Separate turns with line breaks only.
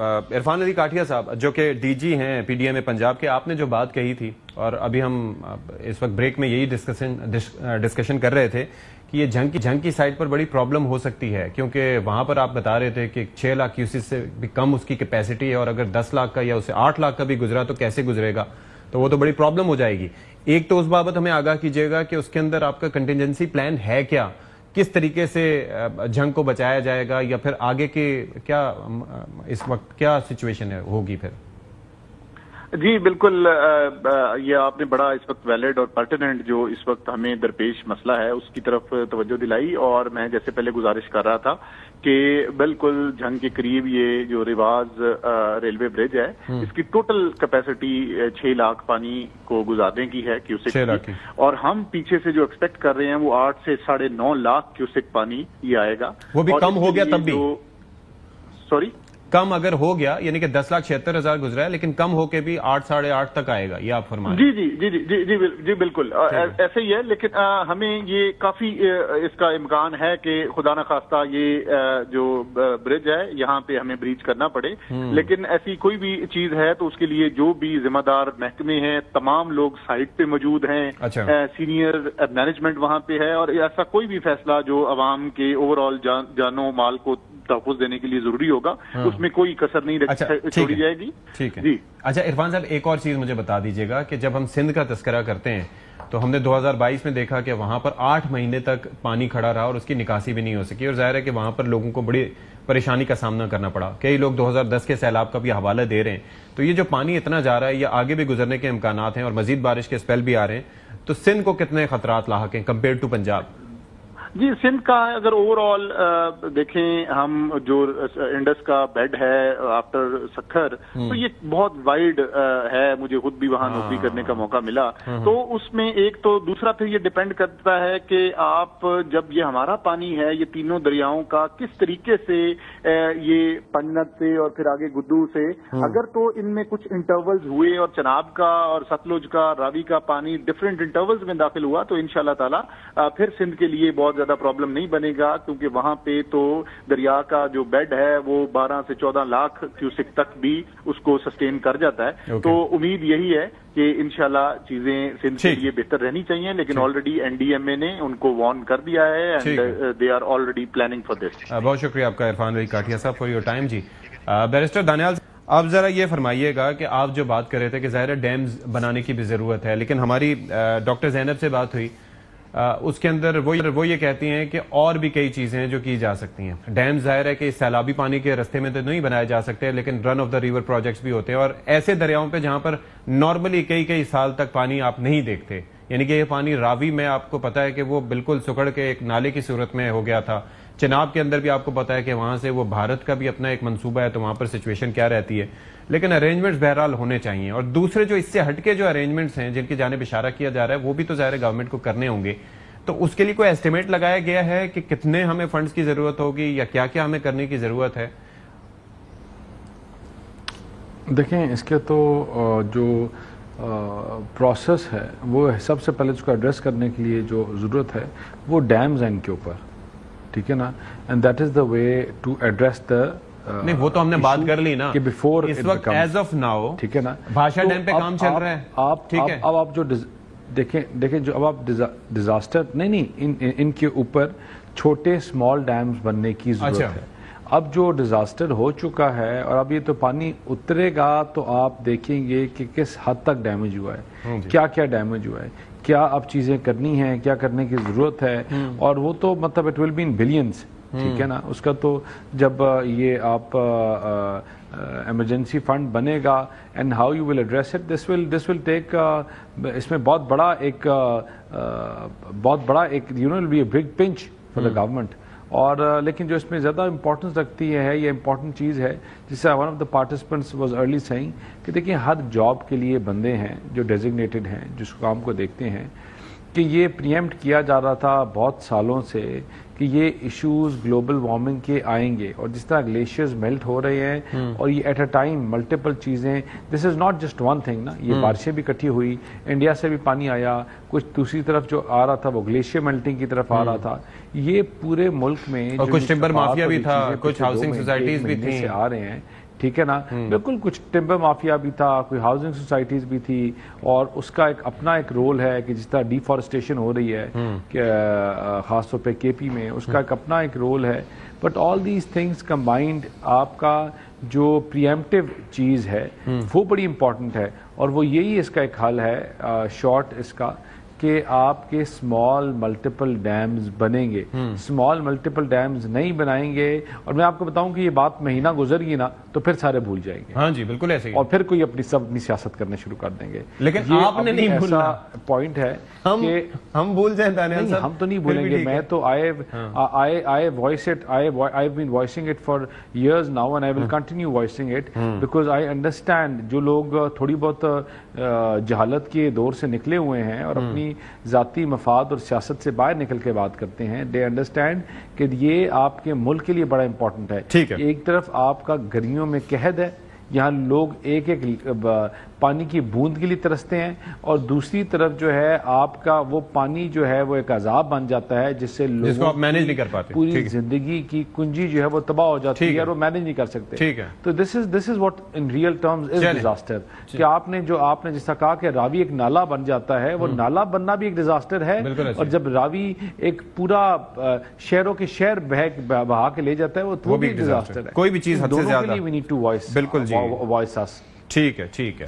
عرفان علی کاٹھیا صاحب جو کہ ڈی جی ہیں پی ڈی ایم پنجاب کے، آپ نے جو بات کہی تھی اور ابھی ہم اس وقت بریک میں یہی ڈسکشن کر رہے تھے کہ یہ جنگ کی سائٹ پر بڑی پرابلم ہو سکتی ہے، کیونکہ وہاں پر آپ بتا رہے تھے کہ 6 لاکھ کیوسیز سے بھی کم اس کی کیپیسٹی ہے، اور اگر 10 لاکھ کا یا اسے 8 لاکھ کا بھی گزرا تو کیسے گزرے گا، تو وہ تو بڑی پرابلم ہو جائے گی۔ ایک تو اس بابت ہمیں آگاہ کیجیے گا کہ اس کے اندر آپ کا کنٹینجنسی پلان ہے کیا، کس طریقے سے جنگ کو بچایا جائے گا، یا پھر آگے کے کیا اس وقت کیا سچویشن ہوگی پھر؟
جی بالکل، یہ آپ نے بڑا اس وقت ویلڈ اور پرٹیننٹ جو اس وقت ہمیں درپیش مسئلہ ہے اس کی طرف توجہ دلائی، اور میں جیسے پہلے گزارش کر رہا تھا کہ بالکل جنگ کے قریب یہ جو رواز ریلوے برج ہے اس کی ٹوٹل کیپیسٹی 6 لاکھ پانی کو گزارنے کی ہے کیوسک کی، اور ہم پیچھے سے جو ایکسپیکٹ کر رہے ہیں وہ 8 سے 9.5 لاکھ کیوسک پانی یہ آئے گا۔
وہ بھی کم ہو گیا تب بھی؟
سوری،
کم اگر ہو گیا یعنی کہ 10,76,000 گزرا ہے، لیکن کم ہو کے بھی 8 ساڑھے 8 تک آئے گا، یہ آپ فرمائیں؟
جی بالکل ایسے ہی ہے، لیکن ہمیں یہ کافی اس کا امکان ہے کہ خدا نخواستہ یہ جو برج ہے یہاں پہ ہمیں بریچ کرنا پڑے، لیکن ایسی کوئی بھی چیز ہے تو اس کے لیے جو بھی ذمہ دار محکمے ہیں تمام لوگ سائٹ پہ موجود ہیں، سینئر مینجمنٹ وہاں پہ ہے، اور ایسا کوئی بھی فیصلہ جو عوام کے اوور آل جانو مال کو تحفظ دینے کے لیے ضروری ہوگا اس میں کوئی کسر نہیں چھوڑی جائے گی۔
ٹھیک ہے جی۔ اچھا عرفان صاحب، ایک اور چیز مجھے بتا دیجیے گا کہ جب ہم سندھ کا تذکرہ کرتے ہیں تو ہم نے 2022 میں دیکھا کہ وہاں پر 8 مہینے تک پانی کھڑا رہا اور اس کی نکاسی بھی نہیں ہو سکی، اور ظاہر ہے کہ وہاں پر لوگوں کو بڑی پریشانی کا سامنا کرنا پڑا۔ کئی لوگ 2010 کے سیلاب کا بھی حوالہ دے رہے ہیں، تو یہ جو پانی اتنا جا رہا ہے یہ آگے بھی گزرنے کے امکانات ہیں اور مزید بارش کے سپیل بھی آ رہے ہیں، تو سندھ کو کتنے خطرات لاحق ہیں کمپیئر ٹو پنجاب؟
جی سندھ کا اگر اوور آل دیکھیں ہم، جو انڈس کا بیڈ ہے آفٹر سکھر، تو یہ بہت وائڈ ہے، مجھے خود بھی وہاں نوکری کرنے کا موقع ملا، تو اس میں ایک تو دوسرا پھر یہ ڈیپینڈ کرتا ہے کہ آپ جب یہ ہمارا پانی ہے یہ تینوں دریاؤں کا کس طریقے سے یہ پنجنت سے اور پھر آگے گڈو سے، اگر تو ان میں کچھ انٹرولز ہوئے اور چناب کا اور ستلج کا راوی کا پانی ڈفرینٹ انٹرولز میں داخل ہوا تو انشاءاللہ تعالی پھر سندھ کے لیے بہت زیادہ پرابلم نہیں بنے گا، کیونکہ وہاں پہ تو دریا کا جو بیڈ ہے وہ 12 سے 14 لاکھ کیوسک تک بھی اس کو سسٹین کر جاتا ہے۔ تو امید یہی ہے کہ انشاءاللہ چیزیں سندھ کے لیے بہتر رہنی چاہیے، لیکن already N D M A نے ان کو وارن کر دیا ہے and they are already planning for this.
بہت شکریہ آپ کا عرفان علی کاٹھیا صاحب فار یور ٹائم۔ جی بیرسٹر دانیال، آپ ذرا یہ فرمائیے گا کہ آپ جو بات کر رہے تھے کہ ظاہر ڈیمز بنانے کی بھی ضرورت ہے، لیکن ہماری ڈاکٹر زینب سے بات ہوئی، اس کے اندر وہ یہ کہتی ہیں کہ اور بھی کئی چیزیں ہیں جو کی جا سکتی ہیں۔ ڈیم ظاہر ہے کہ سیلابی پانی کے رستے میں تو نہیں بنائے جا سکتے، لیکن رن آف دا ریور پروجیکٹس بھی ہوتے ہیں، اور ایسے دریاؤں پہ جہاں پر نارملی کئی سال تک پانی آپ نہیں دیکھتے، یعنی کہ یہ پانی راوی میں آپ کو پتا ہے کہ وہ بالکل سکڑ کے ایک نالے کی صورت میں ہو گیا تھا، چناب کے اندر بھی آپ کو پتا ہے کہ وہاں سے وہ بھارت کا بھی اپنا ایک منصوبہ ہے، تو وہاں پر سچویشن کیا رہتی ہے، لیکن ارینجمنٹس بہرحال ہونے چاہیے، اور دوسرے جو اس سے ہٹ کے جو ارینجمنٹس ہیں جن کی جانب اشارہ کیا جا رہا ہے وہ بھی تو ظاہر گورنمنٹ کو کرنے ہوں گے، تو اس کے لیے کوئی ایسٹیمیٹ لگایا گیا ہے کہ کتنے ہمیں فنڈز کی ضرورت ہوگی یا کیا کیا ہمیں کرنے کی ضرورت ہے؟
دیکھیں اس کے تو جو پروسیس ہے وہ سب سے پہلے اس کو ایڈریس کرنے کے لیے جو ضرورت ہے وہ ڈیمز ہیں ان کے اوپر، ٹھیک ہے نا، and that is the way to address the,
نہیں وہ تو ہم نے بات کر لی نا کہ
بیفور
اس وقت ایز آف ناؤ،
ٹھیک ہے نا،
بھاشا ڈیم پہ کام چل رہا ہے،
ٹھیک ہے، اب آپ جو دیکھیں جو اب آپ ڈیزاسٹر نہیں ان کے اوپر چھوٹے اسمال ڈیمز بننے کی ضرورت ہے۔ اب جو ڈیزاسٹر ہو چکا ہے اور اب یہ تو پانی اترے گا تو آپ دیکھیں گے کہ کس حد تک ڈیمیج ہوا ہے، کیا کیا ڈیمیج ہوا ہے، کیا اب چیزیں کرنی ہیں، کیا کرنے کی ضرورت ہے، اور وہ تو مطلب it will be in billions, ٹھیک ہے نا۔ اس کا تو جب یہ آپ ایمرجنسی فنڈ بنے گا and how you will address it, this will take, اس میں بہت بڑا ایک you know will be a big punch for the government, اور لیکن جو اس میں زیادہ امپورٹنس رکھتی ہے یہ امپورٹنٹ چیز ہے جس سے one of the participants was early saying کہ دیکھیں ہر جاب کے لیے بندے ہیں جو ڈیزگنیٹڈ ہیں، جس کام کو دیکھتے ہیں، کہ یہ پریمپٹ کیا جا رہا تھا بہت سالوں سے کہ یہ ایشوز گلوبل وارمنگ کے آئیں گے، اور جس طرح گلیشیئرز میلٹ ہو رہے ہیں اور یہ ایٹ اے ٹائم ملٹیپل چیزیں، this is not just one thing نا، یہ بارشیں بھی اکٹھی ہوئی، انڈیا سے بھی پانی آیا، کچھ دوسری طرف جو آ رہا تھا وہ گلیشیئر میلٹنگ کی طرف آ رہا تھا، یہ پورے ملک میں
کچھ ٹمبر مافیا بھی تھا، کچھ ہاؤسنگ سوسائٹیز بھی تھیں،
آ رہے ہیں ٹھیک ہے نا. بالکل کچھ ٹمبر مافیا بھی تھا, کوئی ہاؤسنگ سوسائٹیز بھی تھی, اور اس کا ایک اپنا ایک رول ہے کہ جس طرح ڈیفارسٹیشن ہو رہی ہے خاص طور پہ کے پی میں, اس کا ایک اپنا ایک رول ہے. But all these things combined آپ کا جو پریمپٹیو چیز ہے وہ بڑی امپورٹنٹ ہے, اور وہ یہی اس کا ایک حل ہے شارٹ اس کا, کہ آپ کے اسمال ملٹیپل ڈیمز بنیں گے. اسمال ملٹیپل ڈیمز نہیں بنائیں گے, اور میں آپ کو بتاؤں کہ یہ بات مہینہ گزر گئی نا تو پھر سارے بھول جائیں گے.
ہاں جی بالکل ایسے ہی,
اور پھر کوئی اپنی سیاست کرنے شروع کر دیں گے.
لیکن آپ نے نہیں بھولنا.
ایسا پوائنٹ ہے کہ
ہم بھول جائیں دانیال صاحب,
ہم تو نہیں بھولیں گے. میں تو I voice it, I've been voicing it for years now and I will continue voicing it because I understand جو لوگ تھوڑی بہت جہالت کے دور سے نکلے ہوئے ہیں اور اپنی ذاتی مفاد اور سیاست سے باہر نکل کے بات کرتے ہیں, they understand کہ یہ آپ کے ملک کے لیے بڑا امپورٹنٹ ہے. ایک طرف آپ کا گرمیوں میں قحط ہے, یہاں لوگ ایک ایک پانی کی بوند کے لیے ترستے ہیں, اور دوسری طرف جو ہے آپ کا وہ پانی جو ہے وہ ایک عذاب بن جاتا ہے جس سے لوگوں کی پوری زندگی کی کنجی جو ہے وہ تباہ ہو جاتی ہے اور وہ مینج نہیں کر سکتے. تو this is what in real terms is disaster. کہ آپ نے جس طرح کہا کہ راوی ایک نالا بن جاتا ہے, وہ نالا بننا بھی ایک ڈیزاسٹر ہے, اور جب راوی ایک پورا شہروں کے شہر بہا کے لے جاتا ہے وہ بھی ڈیزاسٹر ہے.
کوئی بھی چیز حد سے زیادہ
وی نیڈ ٹو وائس.
بالکل جی,
وائس اس.
ٹھیک ہے.